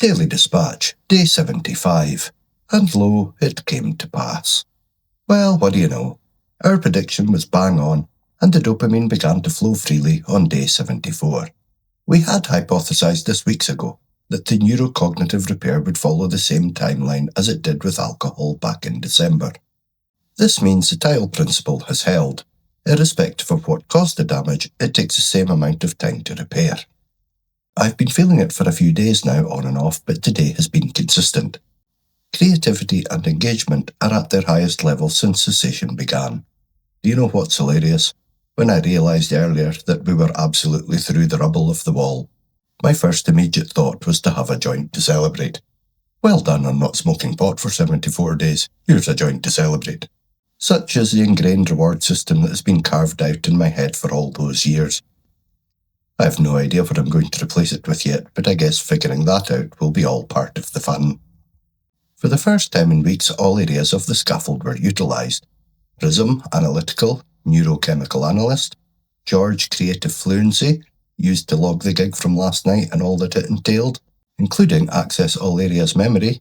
Daily Dispatch, day 75. And lo, it came to pass. Well, what do you know? Our prediction was bang on, and the dopamine began to flow freely on day 74. We had hypothesized this weeks ago that the neurocognitive repair would follow the same timeline as it did with alcohol back in December. This means the tile principle has held. Irrespective of what caused the damage, it takes the same amount of time to repair. I've been feeling it for a few days now on and off, but today has been consistent. Creativity and engagement are at their highest level since cessation began. Do you know what's hilarious? When I realised earlier that we were absolutely through the rubble of the wall, my first immediate thought was to have a joint to celebrate. Well done on not smoking pot for 74 days. Here's a joint to celebrate. Such is the ingrained reward system that has been carved out in my head for all those years. I have no idea what I'm going to replace it with yet, but I guess figuring that out will be all part of the fun. For the first time in weeks, all areas of the scaffold were utilised. Prism, analytical, neurochemical analyst. George, creative fluency, used to log the gig from last night and all that it entailed, including access all areas memory.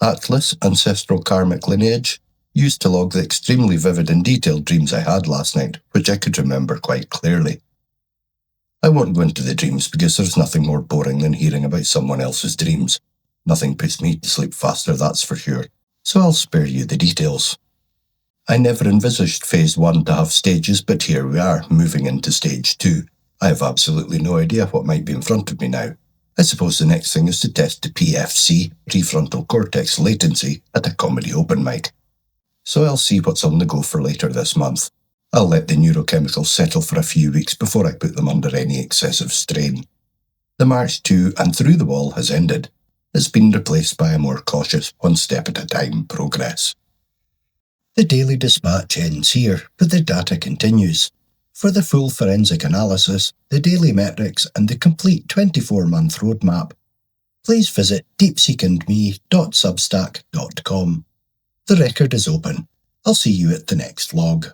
Atlas, ancestral karmic lineage, used to log the extremely vivid and detailed dreams I had last night, which I could remember quite clearly. I won't go into the dreams because there's nothing more boring than hearing about someone else's dreams. Nothing puts me to sleep faster, that's for sure, so I'll spare you the details. I never envisaged Phase 1 to have stages, but here we are, moving into Stage 2. I have absolutely no idea what might be in front of me now. I suppose the next thing is to test the PFC, Prefrontal Cortex latency, at a comedy open mic. So I'll see what's on the go for later this month. I'll let the neurochemicals settle for a few weeks before I put them under any excessive strain. The march to and through the wall has ended. It's been replaced by a more cautious, one step at a time progress. The Daily Dispatch ends here, but the data continues. For the full forensic analysis, the daily metrics and the complete 24-month roadmap, please visit deepseekandme.substack.com. The record is open. I'll see you at the next log.